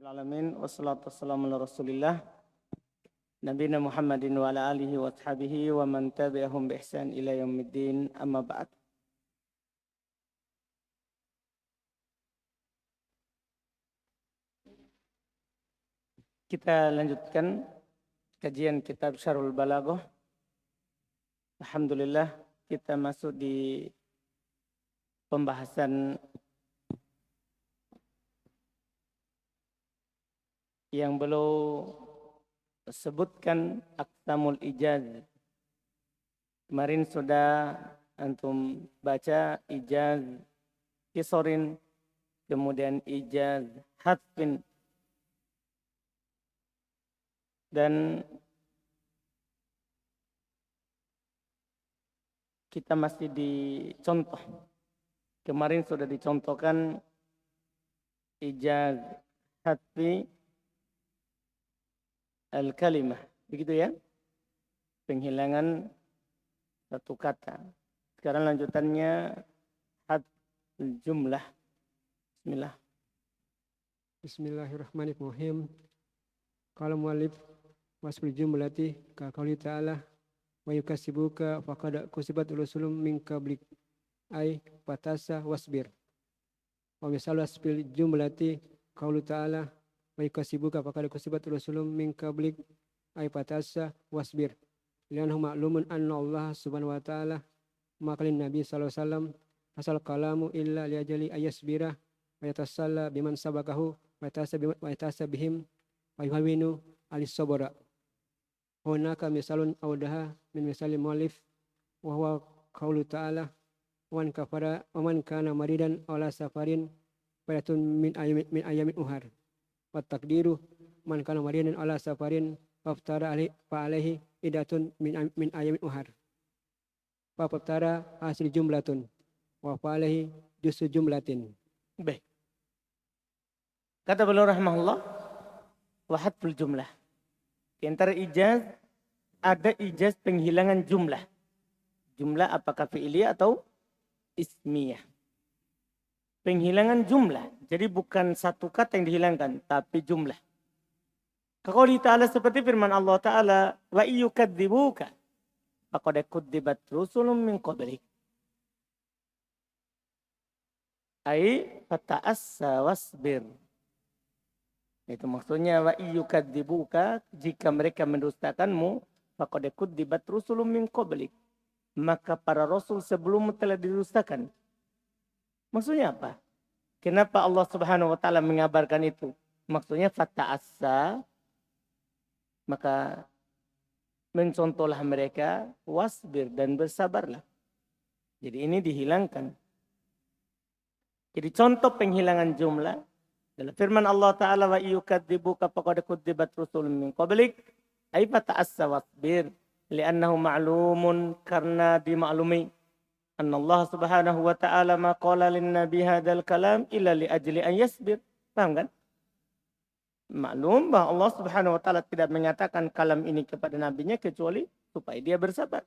Alamin wassalatu wassalamu ala Rasulillah Nabiyina Muhammadin wa ala alihi wa ashabihi wa man tabi'ahum bi ihsan ila yaumiddin amma ba'd. Kita lanjutkan kajian kitab Syarhul Balaghah. Alhamdulillah kita masuk di pembahasan yang belum sebutkan aqsamul ijaz. Kemarin sudah antum baca ijaz kisorin, kemudian ijaz hadfin, dan kita masih dicontoh. Kemarin sudah dicontohkan ijaz hadfi al-kalimah, begitu ya, penghilangan satu kata. Sekarang lanjutannya hadful jumlah. Bismillah. Bismillahirrahmanirrahim. Qala mu'allif wasful jumlati ka qauli ta'ala wa yukasibuka faqad kusibat rusulun min qablik ay fatasa wasbir. Wa misal wasfil jumlati qauli ta'ala wa yukasibuka faqad kusibat rusulun min qablik ay fatasa wasbir. Lianhu ma'lumun anna Allah subhanahu wa ta'ala maqalin nabi sallallahu alaihi wasallam asal kalamu illa liajali ayasbira wa yatasalla biman sabakahu wa yatasa bihim wa yuhawinu alis sabara. Hunaka misalun awdaha min misali mu'allif wa huwa qaulu ta'ala wa man kafara wa man kana maridan aw la safarin fadatun min ayamin uhar. Wa taqdiru man kana maridan aw la safarin faftara alaihi idatun min ayamin uhar. Fa faftara hasil jumlatun wa fa alaihi jusu jumlatin. Baik. Kata beliau rahimahullah, wa hadful jumlah. Di antara ijaz ada ijaz penghilangan jumlah. Jumlah apakah fi'liyah atau ismiyah. Penghilangan jumlah. Jadi bukan satu kata yang dihilangkan, tapi jumlah. Kaqouli ta'ala, seperti firman Allah Ta'ala, wa iyukadzibuka faqad kudzibat rusulun min qablik. Ai fata'assa wasbir. Itu maksudnya wa iyukadzibuka, jika mereka mendustakanmu, faqad kudzibat rusulun min qablik, maka para rasul sebelummu telah didustakan. Maksudnya apa? Kenapa Allah Subhanahu wa taala mengabarkan itu? Maksudnya fata'assa, maka mencontohlah mereka, wasbir, dan bersabarlah. Jadi ini dihilangkan. Jadi contoh penghilangan jumlah dalam firman Allah Ta'ala, wa iyukadzibuka faqad kudzibat rusulun min qablik ay fata'assa wasbir li'annahu ma'lumun, karena dimaklumi anna Allah Subhanahu wa ta'ala ma qala lin nabi hadzal kalam illa li ajli an yasbir. Paham kan? Maklum bahwa Allah Subhanahu wa ta'ala tidak menyatakan kalam ini kepada nabinya kecuali supaya dia bersabar.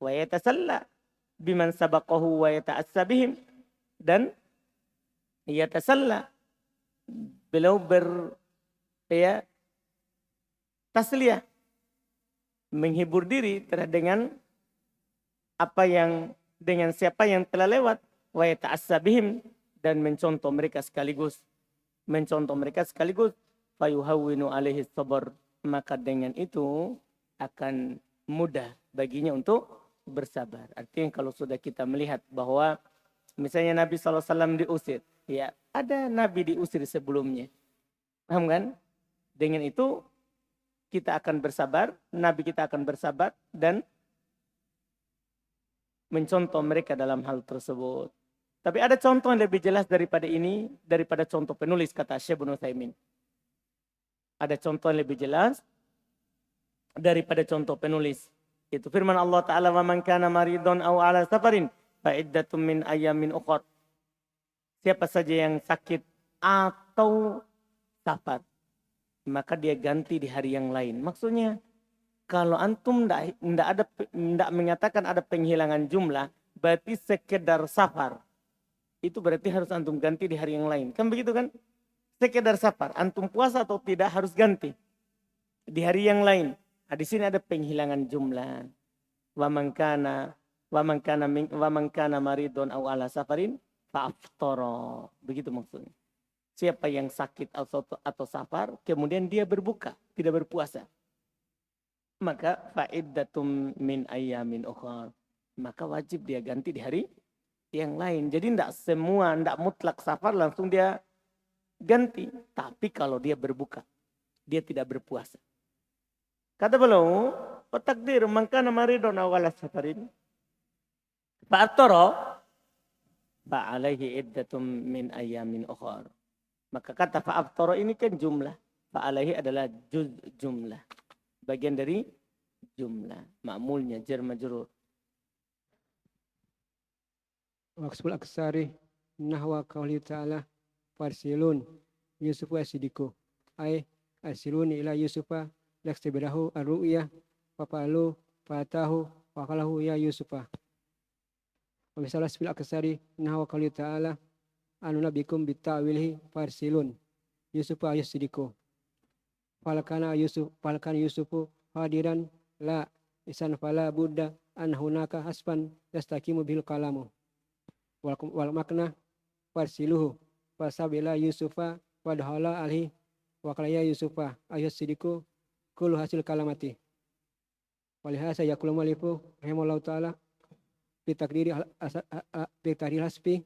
Wa yatasalla biman sabaqahu wa yata'assa bihim, dan yatasalla, beliau tasliyah, menghibur diri dengan apa yang, dengan siapa yang telah lewat, wa yata'assa bihim, dan mencontoh mereka sekaligus, fayuhawwinu alaihi sabar, maka dengan itu akan mudah baginya untuk bersabar. Artinya kalau sudah kita melihat bahwa misalnya Nabi SAW diusir, ya ada Nabi diusir sebelumnya, paham kan? Dengan itu kita akan bersabar, Nabi kita akan bersabar dan mencontoh mereka dalam hal tersebut. Tapi ada contoh yang lebih jelas daripada ini, daripada contoh penulis, kata Syekh Ibnu Utsaimin. Ada contoh yang lebih jelas daripada contoh penulis. Itu firman Allah Ta'ala, wa man kana maridun aw ala safarin fa iddatun min ayamin ukhra. Siapa saja yang sakit atau safar, maka dia ganti di hari yang lain. Maksudnya kalau antum tidak menyatakan ada penghilangan jumlah, berarti sekedar safar. Itu berarti harus antum ganti di hari yang lain. Kan begitu kan? sekedar safar. Antum puasa atau tidak harus ganti di hari yang lain. Nah, di sini ada penghilangan jumlah. Wa man kana maridun aw ala safarin fa'aftara. Begitu maksudnya. Siapa yang sakit atau safar, kemudian dia berbuka, tidak berpuasa. Maka fa'iddatum min ayyamin ukhar. Maka wajib dia ganti di hari yang lain. Jadi tidak mutlak safar langsung dia ganti. Tapi kalau dia berbuka, dia tidak berpuasa. Kata beliau, takdir mangkana maridun awala safarin. Fa'aftara fa'alaihi iddatum min ayyamin ukhar. Maka kata fa'aftara ini kan jumlah. Fa'alaihi adalah jumlah. Bagian dari jumlah. Ma'mulnya, jar majrur. Waqsul aksari nahwa qauli ta'ala farsilun Yusufu asidiku. Ay asiluni ila Yusufa laksibirahu ar-ru'yah fapalu fatahu fakalahu ya Yusufa. Wa misalah fil aksari nahwa qauli ta'ala anu nabikum bitawilhi farsilun Yusufu ayasidiku. Falakana Yusufu hadiran la isan fala buddha an hunaka hasban yastakimu bil kalamu wal makna farsiluhu fasabila Yusufa wadhala alhi wa qalaya Yusufa ayat sidiku kul hasil kalamati walihasa yaqulu malifu rahimallahu taala fi takdiri hasbi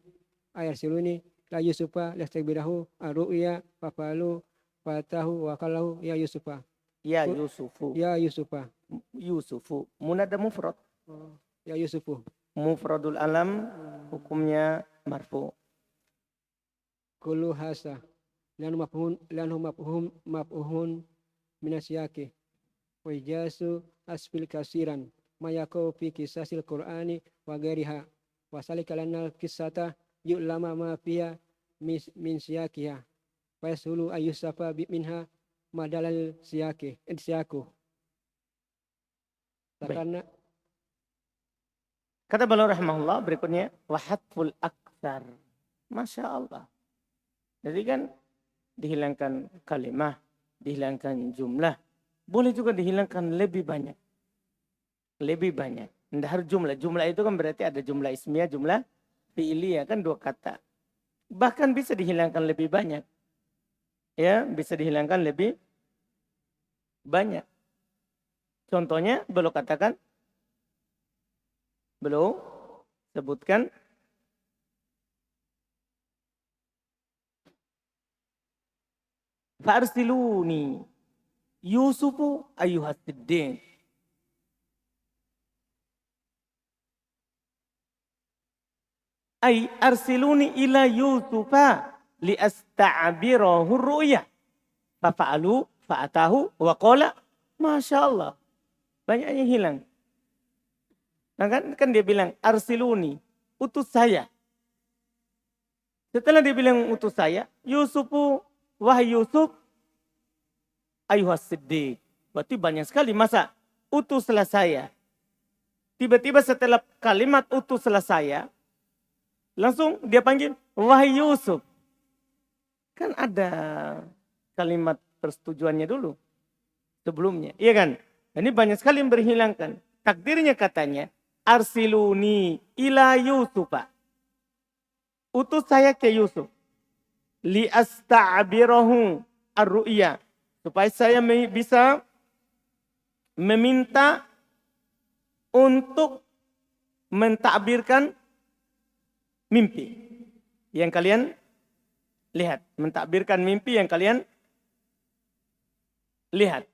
ayat siluni la Yusufa lastakbirahu ar-ru'ya fafalu fatahu wa qalahu ya Yusufa. Ya Yusufu. Ya Yusufa. Yusufu. Munada mufrad. Ya Yusufu. Mufradul alam hukumnya marfu. Kullu hasa. Lanu mafhum minasyaki. Wa ijasu asfil kasiran. Mayako fi kisasil Qur'ani wa ghairiha. Wa salika lana kisata yu'lama ma fiya min siyakiha. Fasulu ayusafa minha madalal siyaku. Karena kata beliau rahimahullah berikutnya wahatful aktsar. Masya Allah. Jadi kan dihilangkan kalimah, dihilangkan jumlah, boleh juga dihilangkan lebih banyak. Lebih banyak. Tidak harus jumlah. Jumlah itu kan berarti ada jumlah ismiyah, jumlah fi'liyah kan dua kata. Bahkan bisa dihilangkan lebih banyak. Ya, bisa dihilangkan lebih banyak. Contohnya, beliau katakan, beliau sebutkan, Fa'arsiluni Yusufu ayyuhasiddiq. Ay arsiluni ila Yusufa liasta'birahu ru'ya. Fafa'alu fa'atahu wa qala Masya Allah. Banyaknya hilang. Nah kan dia bilang arsiluni, utus saya. Setelah dia bilang utus saya, Yusufu wahai Yusuf ayuhas siddiq. Berarti banyak sekali masa utuslah saya. Tiba-tiba setelah kalimat utuslah saya, langsung dia panggil wahai Yusuf. Kan ada kalimat persetujuannya dulu sebelumnya, iya kan? Ini banyak sekali yang berhilangkan. Takdirnya katanya arsiluni ila Yusufa. Utus saya ke Yusuf. Li asta'birahu ar-ru'ya. Supaya saya bisa meminta untuk mentakbirkan mimpi yang kalian lihat. Mentakbirkan mimpi yang kalian lihat.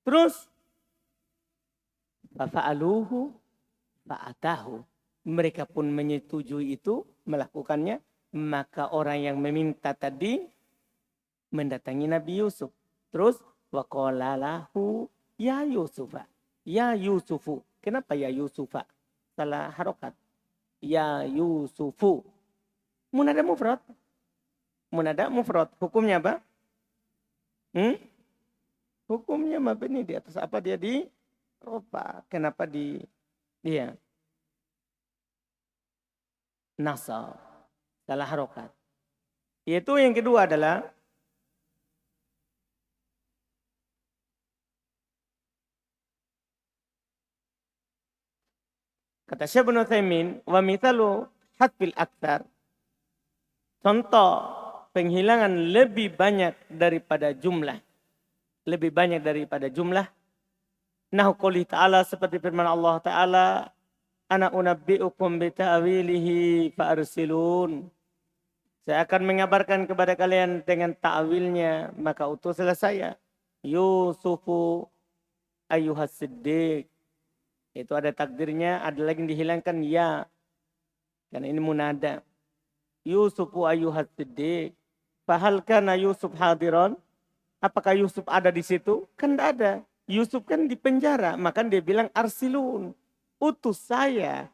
Terus fa'aluhu fa'atahu. Mereka pun menyetujui itu, melakukannya. Maka orang yang meminta tadi mendatangi Nabi Yusuf. Terus waqala lahu ya Yusufa. Ya Yusufu. Kenapa ya Yusufa? Salah harokat. Ya Yusufu. Munada mufrad. Munada mufrad. Hukumnya apa? Hukumnya mabni di atas apa dia di rofa. Kenapa di dia nasab? Salah harokat. Yaitu yang kedua adalah kata Syekh Ibnu Utsaimin, wa mithalu hatfil aktsar. Contoh penghilangan lebih banyak daripada jumlah. Lebih banyak daripada jumlah. Nahu qouli ta'ala seperti firman Allah Ta'ala, ana unabbi'ukum bita'wilihi fa'arsilun. Saya akan mengabarkan kepada kalian dengan ta'wilnya, maka utuslah saya. Yusufu ayyuhas siddiq. Itu ada takdirnya, ada lagi yang dihilangkan ya. Karena ini munada. Yusufu ayyuhas siddiq. Fahal kana Yusuf hadiran? Apakah Yusuf ada di situ? Kan tidak ada. Yusuf kan di penjara. Maka dia bilang arsilun. Utus saya.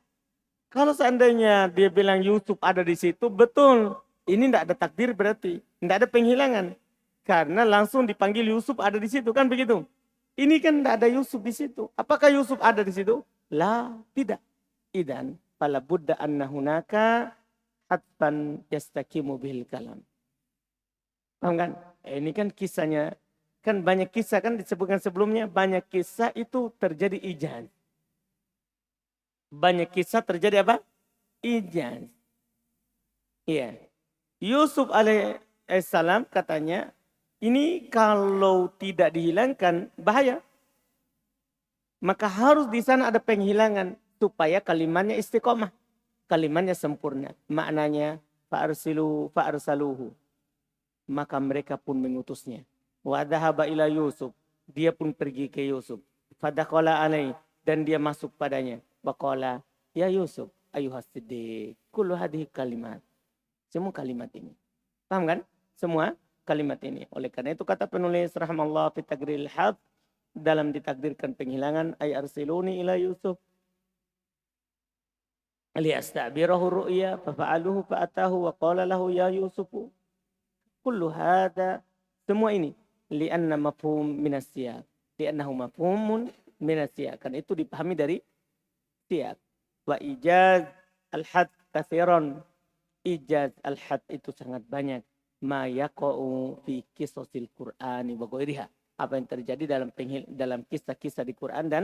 Kalau seandainya dia bilang Yusuf ada di situ, betul. Ini tidak ada takdir berarti. Tidak ada penghilangan. Karena langsung dipanggil Yusuf ada di situ. Kan begitu. Ini kan tidak ada Yusuf di situ. Apakah Yusuf ada di situ? La, tidak. Idan, fala budda anna hunaka hatfan yastakimu bihil kalam. Paham kan? Ini kan kisahnya. Kan banyak kisah kan disebutkan sebelumnya. Banyak kisah itu terjadi ijaz. Banyak kisah terjadi apa? Ijaz. Iya. Yusuf alaihissalam katanya, ini kalau tidak dihilangkan bahaya. Maka harus di sana ada penghilangan supaya kalimatnya istiqomah. Kalimatnya sempurna. Maknanya fa'arsaluhu. Maka mereka pun mengutusnya. Wa dhahaba ila Yusuf. Dia pun pergi ke Yusuf. Fadakhala alaih. Dan dia masuk padanya. Waqala, ya Yusuf, ayuhas siddiq. Kullu hadhihi kalimat. Semua kalimat ini. Paham kan? Semua kalimat ini. Oleh karena itu kata penulis rahimallahu fi taqriril had dalam ditakdirkan penghilangan ay arsiluni ila Yusuf liyastabirahu ru'ya fa fa'aluhu fa atahu wa qala lahu ya Yusufu kullu hada semua ini li'anna mafhum minas siyaq li'annahu mafhumun minas siyaq kan itu dipahami dari siyaq wa ijaz al-had katsiran ijaz al-had itu sangat banyak ma yaqa'u fi qisasil Qur'ani wa ghairiha apa yang terjadi dalam kisah-kisah di Quran dan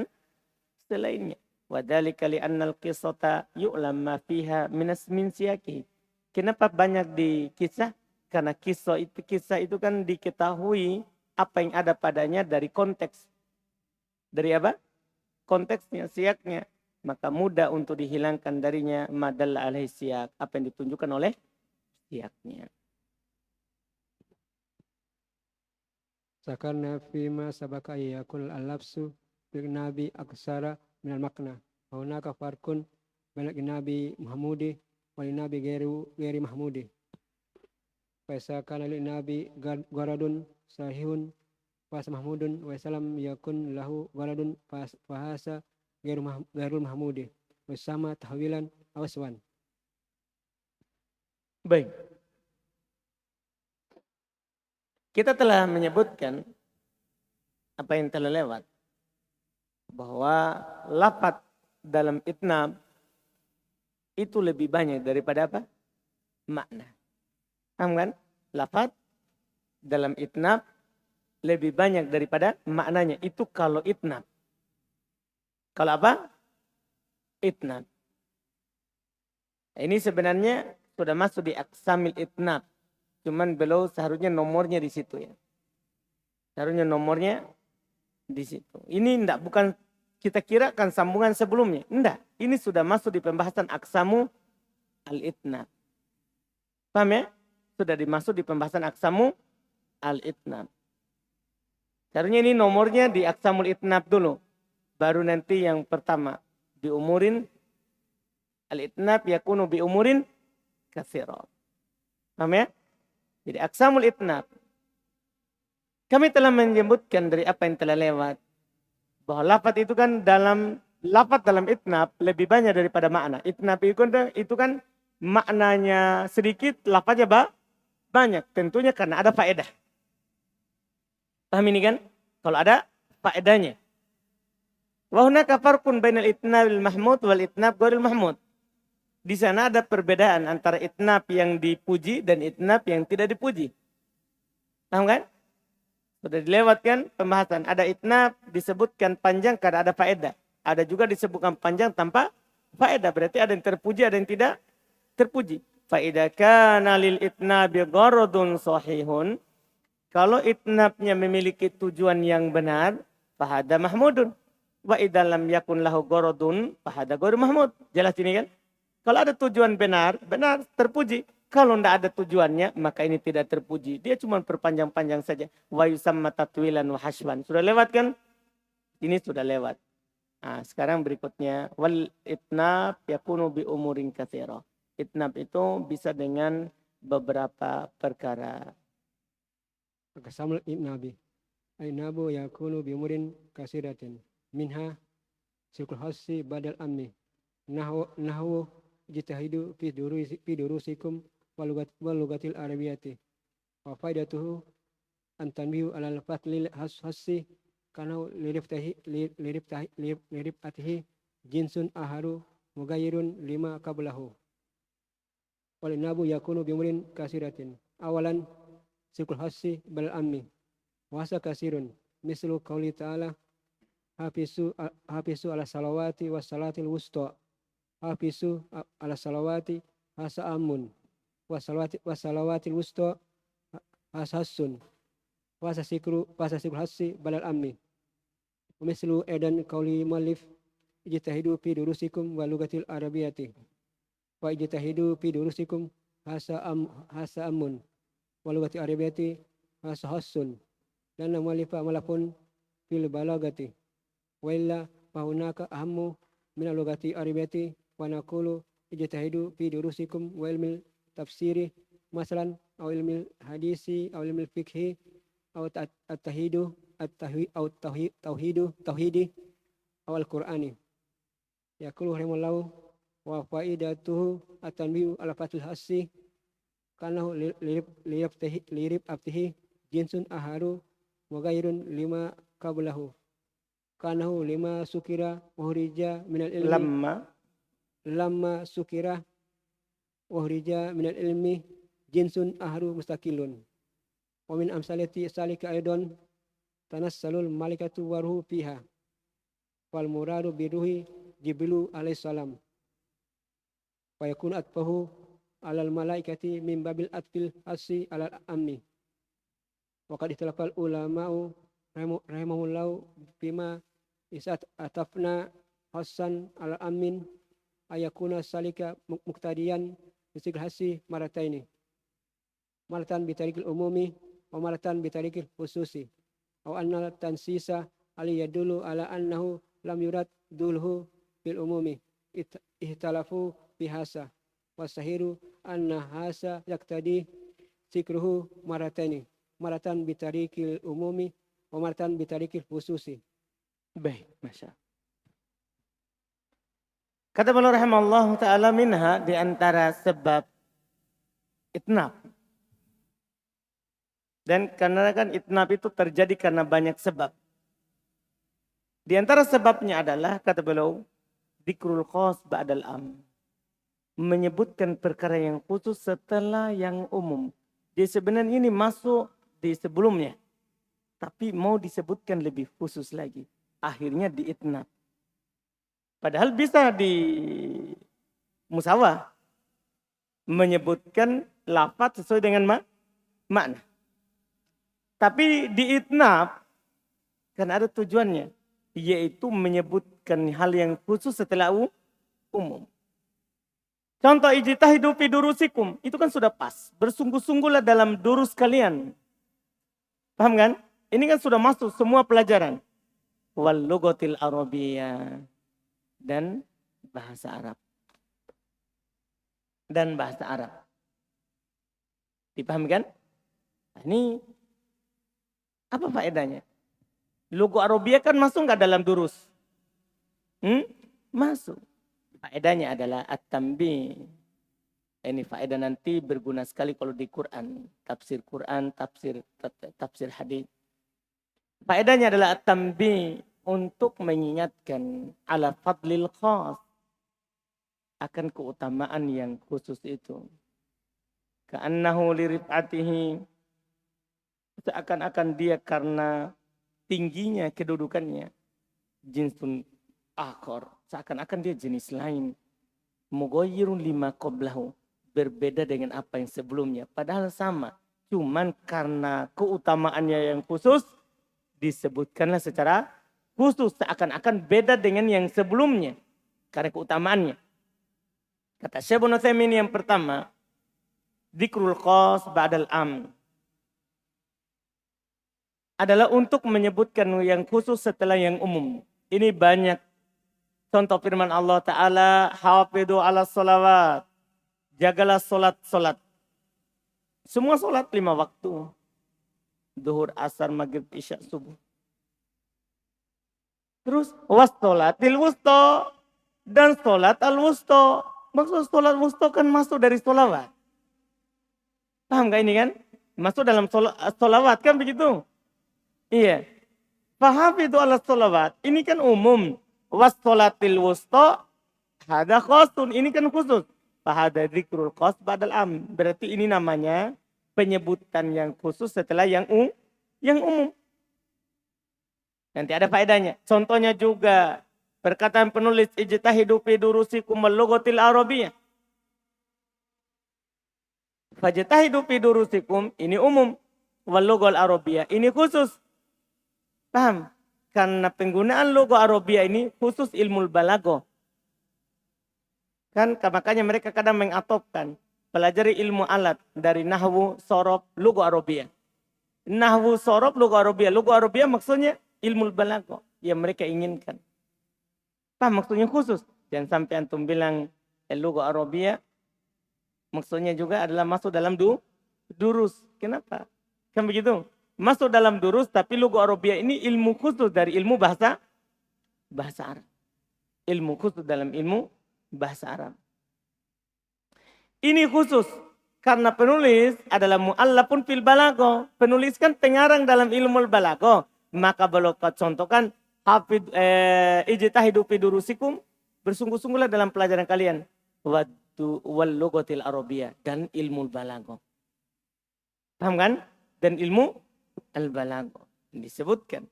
selainnya wa dzalika li annal qissata yu'lam ma fiha min siyaqi kenapa banyak di kisah karena kisah itu kan diketahui apa yang ada padanya dari konteks dari apa konteksnya siyaknya maka mudah untuk dihilangkan darinya madalla alaihi siyak apa yang ditunjukkan oleh siyaknya. Sakarna fima sabaka yakul al-lafsu bil nabi aksara minal makna. Wa hunaka farqun bainal nabi Muhammadi wal nabi ghairi Muhammadi. Fa sakana lin nabi garadun sahihun fa Mahmudun wa salam yakun lahu garadun fa hasa ghairul Muhammadi. Bersama tahwilan awaswan. Baik. Kita telah menyebutkan apa yang telah lewat. Bahwa lafaz dalam itnab itu lebih banyak daripada apa? Makna. Paham kan? Lafaz dalam itnab lebih banyak daripada maknanya. Itu kalau itnab. Kalau apa? Itnab. Ini sebenarnya sudah masuk di aqsamil itnab. Cuman beliau seharusnya nomornya di situ ya. Seharusnya nomornya di situ. Ini bukan kita kirakan sambungan sebelumnya. Enggak. Ini sudah masuk di pembahasan aksamu al-itnab. Paham ya? Sudah dimasuk di pembahasan aksamu al-itnab. Seharusnya ini nomornya di aksamul itnab dulu. Baru nanti yang pertama. Diumurin al-itnab yakunu biumurin katsira. Paham ya? Jadi aksamul itnab. Kami telah menyebutkan dari apa yang telah lewat. Bahwa lafaz itu kan lafaz dalam itnab lebih banyak daripada makna. Itnab itu kan maknanya sedikit, lafaznya banyak. Tentunya karena ada faedah. Paham ini kan? Kalau ada faedahnya. Wa hunaka farqun bainal itnabil mahmud wal itnab ghairil mahmud. Di sana ada perbedaan antara itnab yang dipuji dan itnab yang tidak dipuji. Paham kan? Sudah dilewatkan pembahasan. Ada itnab disebutkan panjang karena ada faedah. Ada juga disebutkan panjang tanpa faedah. Berarti ada yang terpuji, ada yang tidak terpuji. Faedah kana lil itnabi gharadun sahihun. Kalau itnabnya memiliki tujuan yang benar, fahada mahmudun. Wa idza lam yakun lahu gharadun, fahada ghairu mahmud. Jelas ini kan? Kalau ada tujuan benar, benar terpuji. Kalau tidak ada tujuannya, maka ini tidak terpuji. Dia cuma perpanjang-panjang saja. Wa yusamma tatwilan wa hashwan. Sudah lewat kan? Ini sudah lewat. Nah, sekarang berikutnya. Wal itnab yakunu bi umurin katsira. Itnab itu bisa dengan beberapa perkara. Akasamul itnabi. Ainabu yakunu bi umurin kasiratin. Minha sirkul hassi badal ammi. Nahu jitahidu fi durusikum walugatil arabiyati. Wa faidatuhu antanbihu alal fatlil hassi karena liribatihi jinsun aharu mugayirun lima qablahu. Walinabu yakunu bimurin kasiratin. Awalan sikul hassi bal ammi. Wasa kasirun. Mislu qauli ta'ala hafisu ala salawati was salatil wusta. Hafisu ala salawati hasa amun. Was salawatil wusta hasasun. Wasa sikul hassi balal ammi. Mislu edan qauli malif ijtahidu fi durusikum walugatil arabiyati. Wa ijtahidu fi durusikum hasa amun walugati arabiyati hasa hasun dan malifa malapun fil balagati wa illa fa hunaka ahammu min alugati arabiyati wa naqulu ijtahidu fi durusikum wa ilmil tafsiri masalan aw ilmil hadisi aw ilmil fiqhi aw tauhidi aw al-qur'ani yaqulu rahimallahu wa faidatuhu atanbihu ala fatul hassi kanahu lirib abtihi jinsun aharu wa gairun lima qablahu kanahu lima sukira wahrija minal ilmi lamma sukira wahrija minal ilmi jinsun aharu mustaqilun wa min amsalati salika aidon tanassalul malikatu waruhu fiha wal muradu biruhi jibrilu alaihi salam wa yakun atfahu alal malaikati min babil atfil asyi alal ammi wa qad ikhtalafal ulama'u rahimahullahu bima isat atafna hasan alal ammin ayakuna salika muqtadiyan bisikil hasyi marataini maratan bitarikil umumi wa maratan bitarikil khususi aw anna tansisa ali yadulu ala annahu lam yurad dulhu bil umumi ihtalafu bihasa wasahiru anna hasa yaktadi sikruhu maratan bitarikil umumi wa maratan bitarikil khususi. Baik, Masya. Kata beliau rahimahullah ta'ala minha di antara sebab itnab. Dan karena kan itnab itu terjadi karena banyak sebab. Di antara sebabnya adalah kata beliau dzikrul khas ba'dal am. Menyebutkan perkara yang khusus setelah yang umum. Jadi sebenarnya ini masuk di sebelumnya. Tapi mau disebutkan lebih khusus lagi. Akhirnya diitnab. Padahal bisa di musawah. Menyebutkan lafaz sesuai dengan makna. Tapi diitnab. Kan ada tujuannya. Yaitu menyebutkan hal yang khusus setelah umum. Contoh ijtahidu fi durusikum. Itu kan sudah pas. Bersungguh-sungguhlah dalam durus kalian. Paham kan? Ini kan sudah masuk semua pelajaran. Wal lugatil arabiyyah. Dan bahasa Arab. Dan bahasa Arab. Dipahami kan? Nah, ini apa faedahnya? Logo Arabiya kan masuk nggak dalam durus? Masuk. Faedahnya adalah at-tanbih. Ini faedah nanti berguna sekali kalau di Quran, tafsir hadis. Faedahnya adalah at-tanbih untuk mengingatkan ala fadlil khas. akan keutamaan yang khusus itu. Ka'annahu lirif'atihi, seakan-akan dia karena tingginya kedudukannya, jinsun akhor, seakan-akan dia jenis lain. Mughayyirun lima qablahu, berbeda dengan apa yang sebelumnya, padahal sama. Cuman karena keutamaannya yang khusus, disebutkanlah secara khusus, seakan-akan beda dengan yang sebelumnya karena keutamaannya. Kata Syekh Ibnu Utsaimin yang pertama, dzikrul khas ba'dal am, adalah untuk menyebutkan yang khusus setelah yang umum. Ini banyak contoh firman Allah Ta'ala, hafidhu ala sholawat, jagalah solat. Semua solat 5 waktu. Duhur, asar, maghrib, isya, subuh. Terus wassolatil wusto, dan solat al-wusto. Maksud solat wusto kan masuk dari sholawat. Paham gak ini kan? Masuk dalam sholawat kan begitu? Iya. Fahafidhu ala sholawat. Ini kan umum. Wassolatil wusto, hada khosun. Ini kan khusus. Fahada dzikrul khas ba'dal am. Berarti ini namanya penyebutan yang khusus setelah yang umum. Nanti ada faedahnya. Contohnya juga perkataan penulis ijtahidu fi durusikum al-lughatil arabiyyah. Fajtahidu fi durusikum, ini umum. Wal lughal arabiyyah, ini khusus. Paham? Karena penggunaan logo Arabia ini khusus ilmu balaghah. Kan makanya mereka kadang mengatopkan. Pelajari ilmu alat dari nahwu, sorob, logo Arabia. Nahwu, sorob, logo Arabia. Logo Arabia maksudnya ilmu balaghah yang mereka inginkan. Paham maksudnya khusus? Jangan sampai antum bilang logo Arabia maksudnya juga adalah masuk dalam durus. Kenapa? Kan begitu? Masuk dalam durus, tapi logo Arabia ini ilmu khusus dari ilmu bahasa Arab. Ilmu khusus dalam ilmu bahasa Arab. Ini khusus karena penulis adalah mu'allafun fil balaghah. Penulis kan pengarang dalam ilmu balaghah. Maka beliau contohkan hafid ijtahidu fi durusikum, bersungguh-sungguhlah dalam pelajaran kalian. Wal lughatil arabiyyah, dan ilmu balaghah. Paham kan? Dan ilmu al-balaghah disebutkan.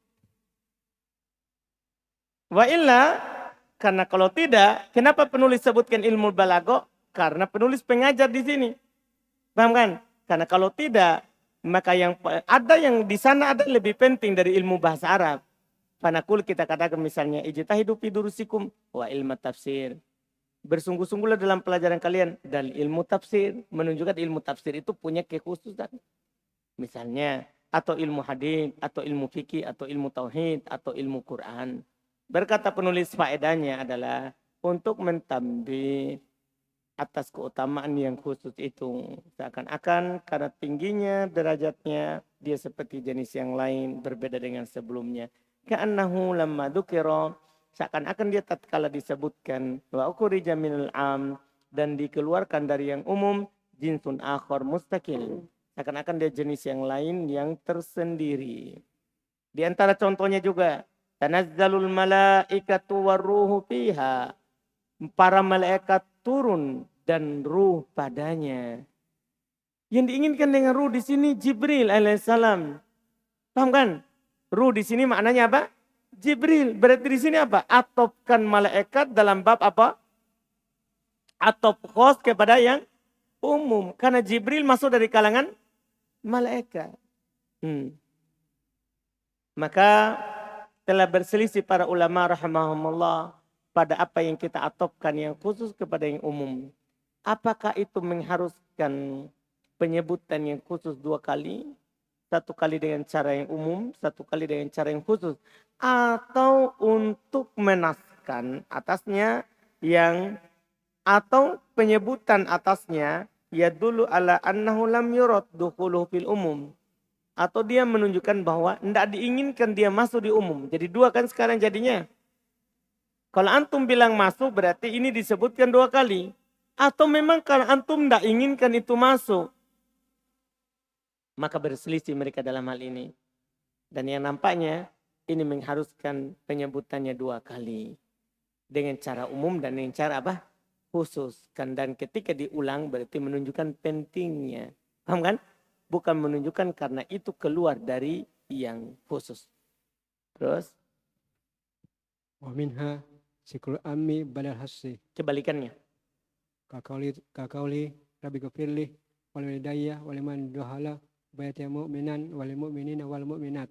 Wa illa, karena kalau tidak, kenapa penulis sebutkan ilmu balaghah? Karena penulis pengajar di sini. Paham kan? Karena kalau tidak, maka yang ada yang di sana ada lebih penting dari ilmu bahasa Arab. Fanaqul, kita katakan misalnya ijtahidu fi durusikum wa ilmu tafsir. Bersungguh-sungguhlah dalam pelajaran kalian dan ilmu tafsir, menunjukkan ilmu tafsir itu punya kekhususan. Misalnya, atau ilmu hadis, atau ilmu fikih, atau ilmu tauhid, atau ilmu Quran. Berkata penulis, faedahnya adalah untuk mentambih atas keutamaan yang khusus itu. Seakan-akan karena tingginya derajatnya, dia seperti jenis yang lain, berbeda dengan sebelumnya. Ka'annahu lamma dzukira, seakan-akan dia tatkala disebutkan wa ukhrija minal am, dan dikeluarkan dari yang umum, jinsun akhar mustaqil. Seakan-akan dia jenis yang lain yang tersendiri. Di antara contohnya juga, tanazzalul malaikatu warruhu fiha. Para malaikat turun dan ruh padanya. Yang diinginkan dengan ruh di sini Jibril alaihissalam. Paham kan? Ruh di sini maknanya apa? Jibril. Berarti di sini apa? Atopkan malaikat dalam bab apa? Atop khos kepada yang umum. Karena Jibril masuk dari kalangan malaikat. Maka telah berselisih para ulama rahimahumullah pada apa yang kita atopkan yang khusus kepada yang umum. Apakah itu mengharuskan penyebutan yang khusus 2 kali? 1 kali dengan cara yang umum, 1 kali dengan cara yang khusus. Atau untuk menaskan atasnya atau penyebutan atasnya ya dulu ala annahu lam yurad dukhuluhu fil umum. Atau dia menunjukkan bahwa tidak diinginkan dia masuk di umum. Jadi 2 kan sekarang jadinya. Kalau antum bilang masuk berarti ini disebutkan 2 kali. Atau memang kalau antum tidak inginkan itu masuk. Maka berselisih mereka dalam hal ini. Dan yang nampaknya ini mengharuskan penyebutannya 2 kali. Dengan cara umum dan dengan cara apa? khusus. Dan ketika diulang berarti menunjukkan pentingnya. Paham kan? Bukan menunjukkan karena itu keluar dari yang khusus. Terus Wa minha sikrul ammi badal hassi. kebalikannya. Kakauli Rabbi gafirli wal walidayya wal liman dohala bayatil mu'minan wal mu'minina wal mu'minat.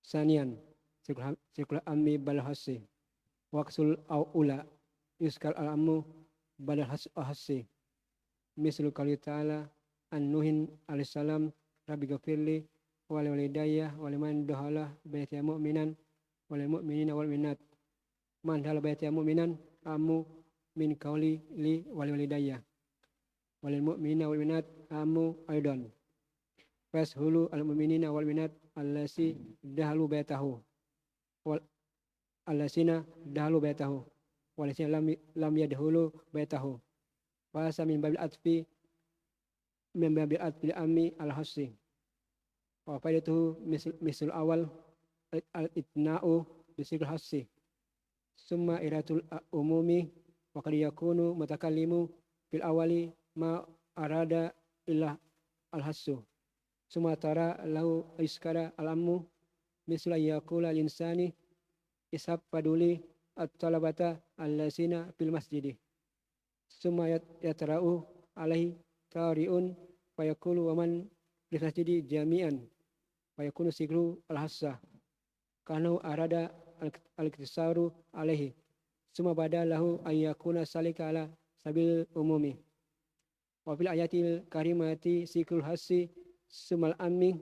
Sanian sikrul ammi badal hassi. Waqsul au ula yuskal al ammu badal hassi. Mislu qali ta'ala an-nuhin alaihissalam Rabbi gafirli wal walidayya wal liman dohala bayatil mu'minan wal mu'minina wal mu'minat. Man dahala bayatil mu'minan ammu min kauli li wal walidayya wal mu'minina wal mu'minat amu aidan fashulu al mu'minina wal mu'minat allasi dahalu bayatahu wal allasina dahalu bayatahu walasina lam yadhulu bayatahu fasa min babil atfi ammi al hasi wa faidatuhu misal awal al itna'u bisikul hasi summa iratul umumi wa qad yakunu mutakallimu fil awali ma arada illa al-hassu summa tara lahu iskara al-ammu misla yaqula al-insani ishab paduli at-talabata allasina fil masjidi summa yatra'u alaihi tari'un fayaqulu wa man fil masjidi jami'an fayakunu siglu al-hassa kanu arada al-iktisaru alaihi summa badalahu ayyakuna salika ala sabil umumi wa fil ayatil karimati sikrul hasi sumal ammi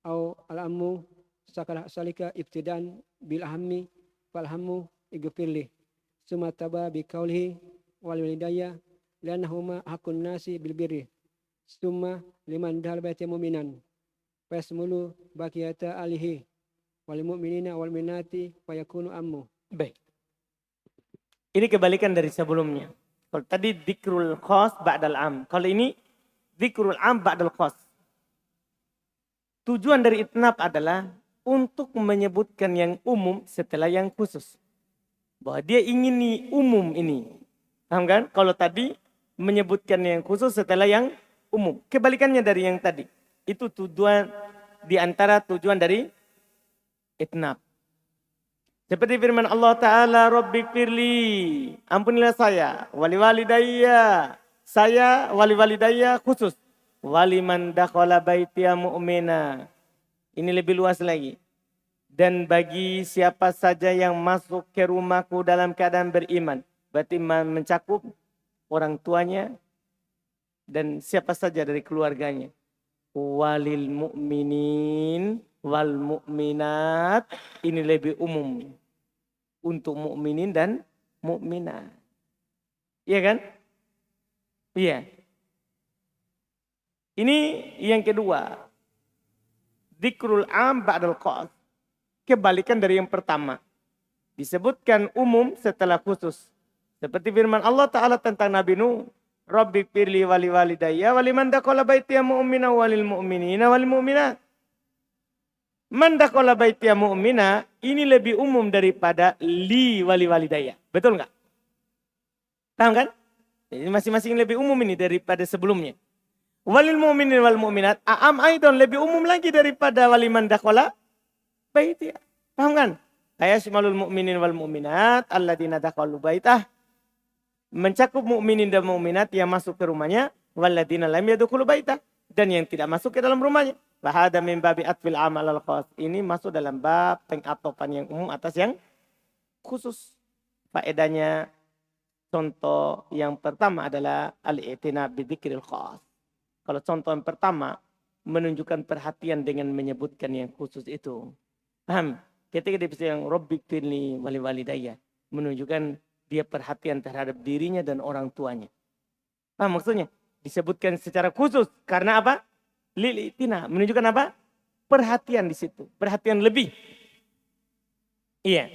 au al ammu sakala salika ibtidan bil ahammi fal hammu igfirli summa taba bi qawlihi wal walidayya lanahuma hakun nasi bil birri summa liman dahal baiti mu'minan fasmulu baqiyata alihi wal mu'minina wal minati fayakunu ammu. Baik. Ini kebalikan dari sebelumnya. Kalau tadi dzikrul khas ba'dal am. Kalau ini dzikrul am ba'dal khas. Tujuan dari itnab adalah untuk menyebutkan yang umum setelah yang khusus. Bahwa dia ingin nih umum ini. Paham kan? Kalau tadi menyebutkan yang khusus setelah yang umum. Kebalikannya dari yang tadi. Itu tujuan di antara tujuan dari itnab. Seperti firman Allah Ta'ala, Rabbi firli, ampunilah saya, wali walidayya, saya wali walidayya khusus. Waliman dakhala baitiya mu'mina. Ini lebih luas lagi. Dan bagi siapa saja yang masuk ke rumahku dalam keadaan beriman. Berarti mencakup orang tuanya dan siapa saja dari keluarganya. Walil mu'minin wal mu'minat, ini lebih umum untuk mukminin dan mukminat. Iya kan? Iya. Ini yang kedua. Dzikrul am ba'dal khas. Kebalikan dari yang pertama. Disebutkan umum setelah khusus. Seperti firman Allah Ta'ala tentang Nabi Nuh. Rabbi firli wali walidayya waliman dakhala baitiya mu'mina walil mu'minina walil mu'minat. Man dakhala baitiya mu'mina, ini lebih umum daripada li wali walidayya. Betul enggak? Paham kan? Jadi masing-masing lebih umum ini daripada sebelumnya. Walil mu'minin wal mu'minat, a'am aidon lebih umum lagi daripada waliman dakhala baitiya. Paham kan? Ayasmalul mu'minin wal mu'minat alladzina dakhalu baitah. Mencakup mukminin dan mukminat yang masuk ke rumahnya, walladzina lam yadkhulu baitah, dan yang tidak masuk ke dalam rumahnya. Fahada min babi atfil amal al khas. Ini masuk dalam bab pengatopan yang umum atas yang khusus. Faedahnya contoh yang pertama adalah al-i'tina bi dzikril khas. Kalau contoh yang pertama menunjukkan perhatian dengan menyebutkan yang khusus itu. Paham? Ketika dia yang Rabbik firli wali walidayya, menunjukkan dia perhatian terhadap dirinya dan orang tuanya. Paham maksudnya? Disebutkan secara khusus karena apa? Lilitina, menunjukkan apa? Perhatian di situ, perhatian lebih. Iya.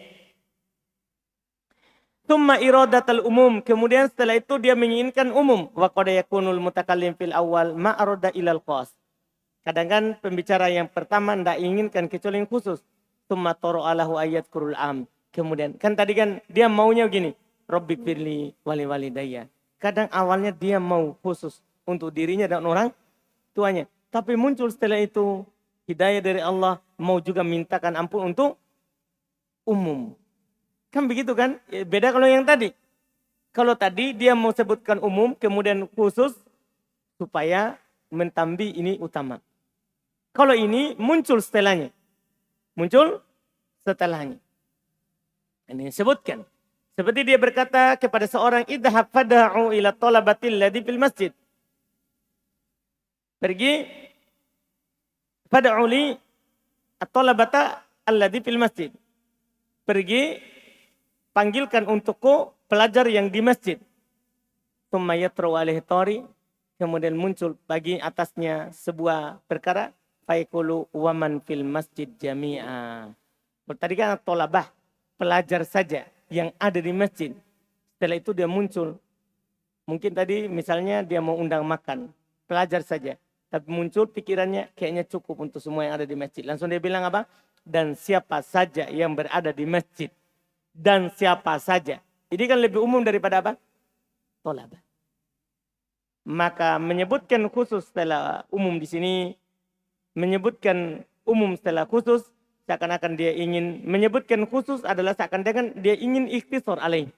Tsumma iradatul umum, kemudian setelah itu dia menginginkan umum. Wa qad yakunul mutakallim fil awal ma arada ilal khas. Kadang kan pembicara yang pertama tidak inginkan kecuali yang khusus. Tsumma tara alahu ayat kurul am. Kemudian kan tadi kan dia maunya gini. Rabbi firli wali walidayya. Kadang awalnya dia mau khusus untuk dirinya dan orang tuanya. Tapi muncul setelah itu hidayah dari Allah, mau juga mintakan ampun untuk umum. Kan begitu kan? Beda kalau yang tadi. Kalau tadi dia mau sebutkan umum, kemudian khusus supaya mentambi ini utama. Kalau ini muncul setelahnya. Muncul setelahnya. Ini sebutkan. Seperti dia berkata kepada seorang, idhab fada'u ila talabatil ladhi fil masjid. Pergi fada'u li at-talabata alladhi fil masjid. Pergi panggilkan untukku pelajar yang di masjid. Tsumma yatru alaihi tari, kemudian muncul bagi atasnya sebuah perkara, fayaqulu waman fil masjid jami'a. Tadi kan tolabah, pelajar saja yang ada di masjid. Setelah itu dia muncul. Mungkin tadi misalnya dia mau undang makan. Pelajar saja. Tapi muncul pikirannya kayaknya cukup untuk semua yang ada di masjid. Langsung dia bilang apa? Dan siapa saja yang berada di masjid. Dan siapa saja. Ini kan lebih umum daripada apa? Tolabah. Maka menyebutkan khusus setelah umum di sini. Menyebutkan umum setelah khusus. Seakan-akan dia ingin menyebutkan khusus adalah seakan-akan dia ingin ikhtisar alaih.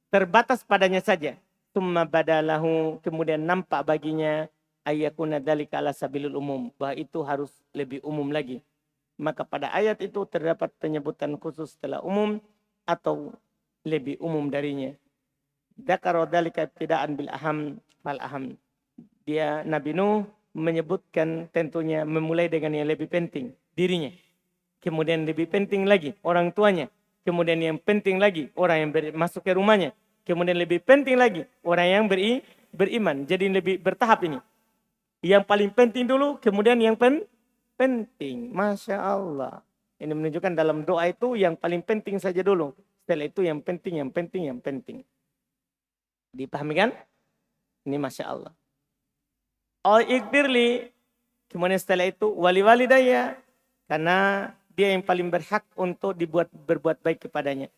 Terbatas padanya saja. Tsumma badalahu, kemudian nampak baginya ayyakuna dzalika ala sabilul umum. Bahwa itu harus lebih umum lagi. Maka pada ayat itu terdapat penyebutan khusus setelah umum atau lebih umum darinya. Dzakara dzalika ibtida'an bil aham fal aham. Dia Nabi Nuh menyebutkan tentunya memulai dengan yang lebih penting, dirinya. Kemudian lebih penting lagi orang tuanya. Kemudian yang penting lagi orang yang masuk ke rumahnya. Kemudian lebih penting lagi orang yang beriman. Jadi lebih bertahap ini. Yang paling penting dulu, kemudian yang penting. Masya Allah. Ini menunjukkan dalam doa itu yang paling penting saja dulu. Setelah itu yang penting, yang penting, yang penting. Dipahami kan? Ini Masya Allah. Ikbirli. Kemudian setelah itu wali-wali daya. Karena dia yang paling berhak untuk berbuat baik kepadanya.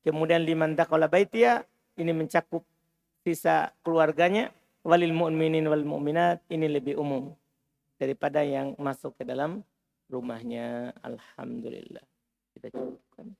Kemudian liman dakhala baitiya, ini mencakup sisa keluarganya. Walil mu'minin wal mu'minat, ini lebih umum daripada yang masuk ke dalam rumahnya. Alhamdulillah. Kita cukupkan.